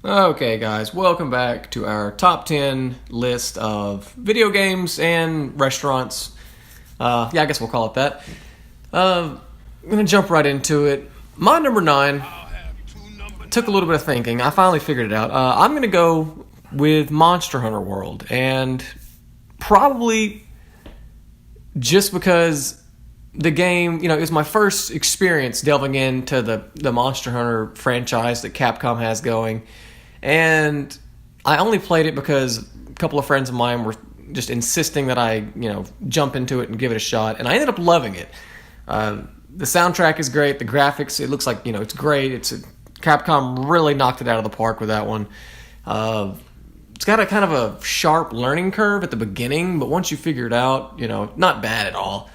Okay, guys, welcome back to our top 10 list of video games and restaurants. I guess we'll call it that. I'm going to jump right into it. My number 9 took a little bit of thinking. I finally figured it out. I'm going to go with Monster Hunter World, and probably just because the game, it was my first experience delving into the Monster Hunter franchise that Capcom has going. And I only played it because a couple of friends of mine were just insisting that I, jump into it and give it a shot. And I ended up loving it. The soundtrack is great. The graphics, it looks like, it's great. Capcom really knocked it out of the park with that one. It's got a kind of a sharp learning curve at the beginning, but once you figure it out, not bad at all.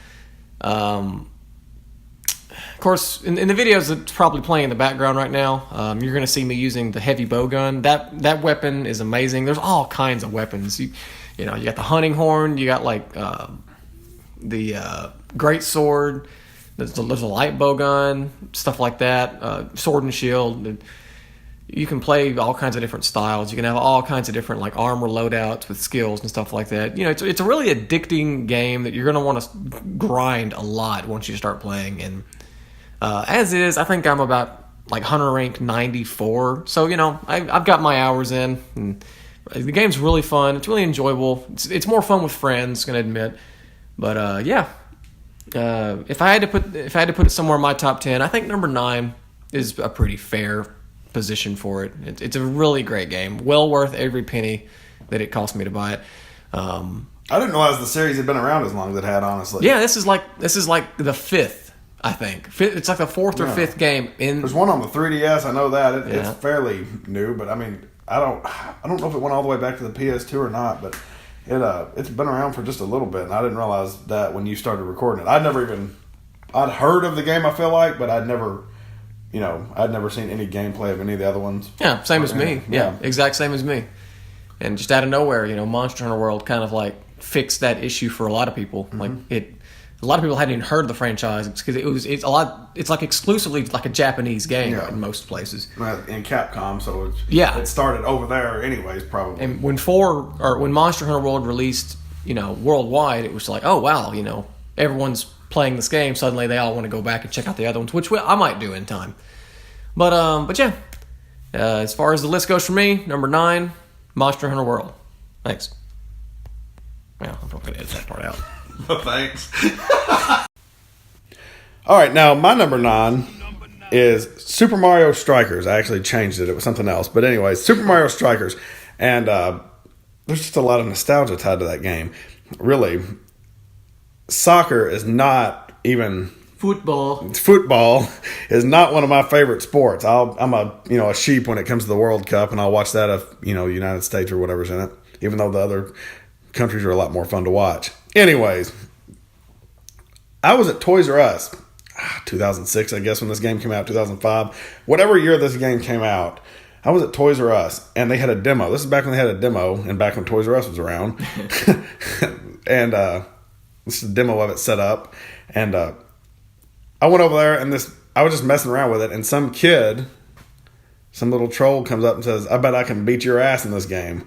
Of course, in the videos that's probably playing in the background right now, you're going to see me using the heavy bow gun. That weapon is amazing. There's all kinds of weapons. You got the hunting horn. You got the great sword. There's a light bow gun, stuff like that. Sword and shield. You can play all kinds of different styles. You can have all kinds of different armor loadouts with skills and stuff like that. It's a really addicting game that you're going to want to grind a lot once you start playing. And as is, I think I'm about hunter rank 94. So, I've got my hours in. And the game's really fun. It's really enjoyable. It's more fun with friends, going to admit. But if I had to put it somewhere in my top 10, I think number 9 is a pretty fair position for it. It's a really great game. Well worth every penny that it cost me to buy it. I didn't realize the series had been around as long as it had, honestly. Yeah, this is like the 5th. I think it's like the 4th or 5th game in. There's one on the 3DS. I know that it's fairly new, but I mean, I don't know if it went all the way back to the PS2 or not, but it's been around for just a little bit, and I didn't realize that when you started recording it. I'd heard of the game. I feel like, but I'd never seen any gameplay of any of the other ones. Yeah, same as me. Yeah, exact same as me. And just out of nowhere, Monster Hunter World kind of fixed that issue for a lot of people. Mm-hmm. A lot of people hadn't even heard of the franchise because it's exclusively a Japanese game in most places. In Capcom, so it started over there anyways, probably. And when Monster Hunter World released, worldwide, it was like, oh wow, everyone's playing this game. Suddenly they all want to go back and check out the other ones, which I might do in time. But yeah, as far as the list goes for me, number 9, Monster Hunter World. Thanks. Well, I'm not going to edit that part out. Thanks. All right, now my number 9 is Super Mario Strikers. I actually changed it. It was something else. But anyway, Super Mario Strikers. And there's just a lot of nostalgia tied to that game. Really, soccer is not even... Football is not one of my favorite sports. I'm a sheep when it comes to the World Cup, and I'll watch that if, the United States or whatever's in it, even though the other countries are a lot more fun to watch. Anyways, I was at Toys R Us, 2006, I guess, when this game came out, 2005. Whatever year this game came out, I was at Toys R Us, and they had a demo. This is back when they had a demo, and back when Toys R Us was around. And this is a demo of it set up. And I went over there, and I was just messing around with it, and some little troll comes up and says, I bet I can beat your ass in this game.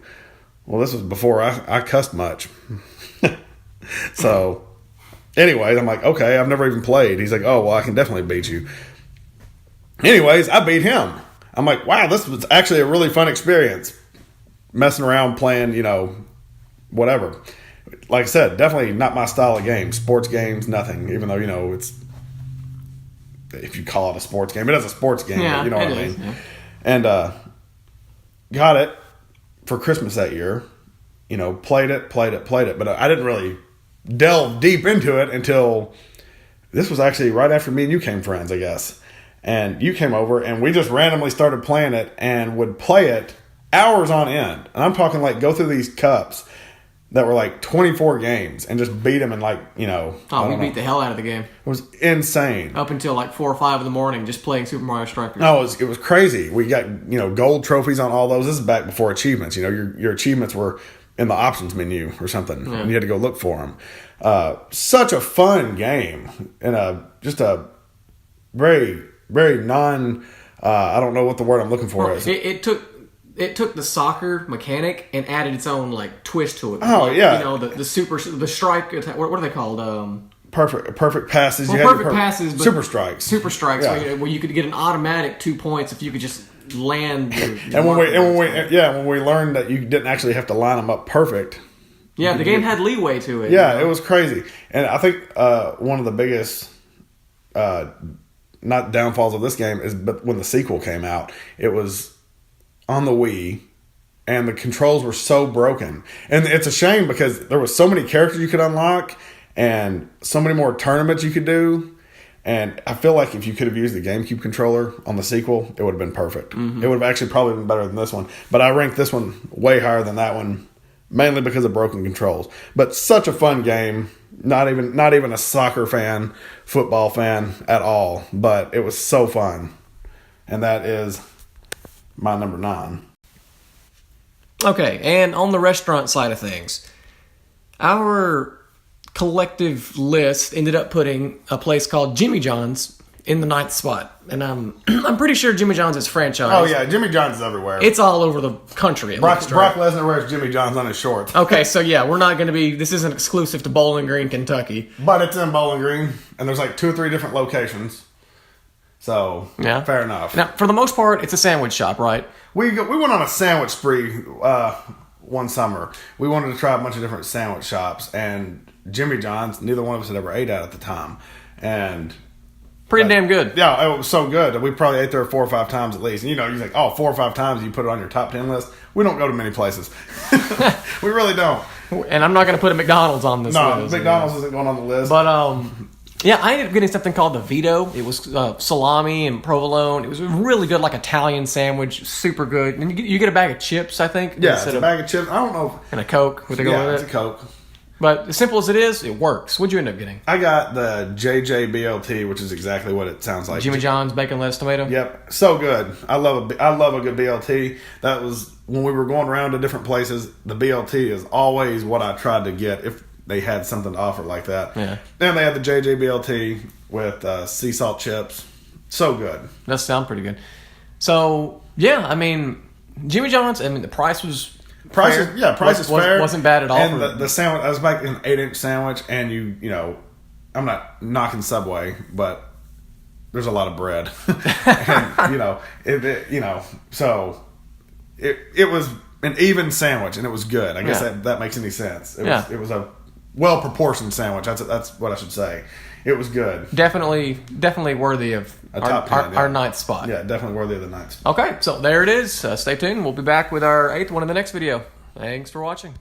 Well, this was before I cussed much. So, anyways, I'm like, okay, I've never even played. He's like, oh, well, I can definitely beat you. Anyways, I beat him. I'm like, wow, this was actually a really fun experience. Messing around, playing, whatever. Like I said, definitely not my style of game. Sports games, nothing. Even though, it's, if you call it a sports game, it is a sports game. Yeah, you know what I mean? Yeah. And got it for Christmas that year. Played it. But I didn't really delve deep into it until this was actually right after me and you became friends, I guess. And you came over, and we just randomly started playing it and would play it hours on end. And I'm talking go through these cups that were 24 games and just beat them in we beat the hell out of the game. It was insane. Up until 4 or 5 in the morning just playing Super Mario Strikers. No, it was crazy. We got, gold trophies on all those. This is back before achievements. Your achievements were in the options menu or something. Yeah. And you had to go look for them. Such a fun game. And just a very, very I don't know what the word I'm looking for is. It took it took the soccer mechanic and added its own like twist to it. Oh, yeah. You know, the strike. What are they called? Perfect passes. Well, perfect passes, but super strikes. Super strikes, Yeah. where you could get an automatic 2 points if you could just land. And when we learned that you didn't actually have to line them up perfect. Yeah, the game had leeway to it. Yeah, it was crazy. And I think one of the biggest not downfalls of this game is, but when the sequel came out, it was on the Wii, and the controls were so broken. And it's a shame because there was so many characters you could unlock and so many more tournaments you could do. And I feel like if you could have used the GameCube controller on the sequel, it would have been perfect. Mm-hmm. It would have actually probably been better than this one. But I ranked this one way higher than that one, mainly because of broken controls. But such a fun game. Not even a soccer fan, football fan at all. But it was so fun. And that is my number 9. Okay, and on the restaurant side of things, our collective list ended up putting a place called Jimmy John's in the 9th spot. And I'm pretty sure Jimmy John's is franchise. Oh, yeah. Jimmy John's is everywhere. It's all over the country. Brock Lesnar wears Jimmy John's on his shorts. Okay, so yeah, we're not going to be... This isn't exclusive to Bowling Green, Kentucky. But it's in Bowling Green, and there's like 2 or 3 different locations. So, yeah, fair enough. Now, for the most part, it's a sandwich shop, right? We went on a sandwich spree one summer. We wanted to try a bunch of different sandwich shops, and Jimmy John's, neither one of us had ever ate at the time. And... Pretty damn good. Yeah, it was so good. We probably ate there 4 or 5 times at least. And you think, 4 or 5 times you put it on your top 10 list. We don't go to many places. We really don't. And I'm not going to put a McDonald's on this list. No, McDonald's isn't going on the list. But, yeah, I ended up getting something called the Vito. It was salami and provolone. It was really good, like Italian sandwich. Super good. And you get a bag of chips, I think. Yeah, it's a bag of chips. I don't know. And a Coke. Would they go with it? Yeah, it's a Coke. But as simple as it is, it works. What'd you end up getting? I got the JJBLT, which is exactly what it sounds like. Jimmy John's bacon, lettuce, tomato? Yep. So good. I love a good BLT. That was, when we were going around to different places, the BLT is always what I tried to get if they had something to offer like that. Yeah. And they had the JJBLT with sea salt chips. So good. That sounds pretty good. So, yeah, I mean, Jimmy John's, the price was... Price is fair. Wasn't bad at all. And the sandwich, I was back an 8-inch sandwich, and you know, I'm not knocking Subway, but there's a lot of bread, and so it was an even sandwich, and it was good. I guess that makes any sense. It was a well proportioned sandwich. That's what I should say. It was good. Definitely worthy of top 10, our 9th spot. Yeah, definitely worthy of the 9th spot. Okay, so there it is. Stay tuned. We'll be back with our 8th one in the next video. Thanks for watching.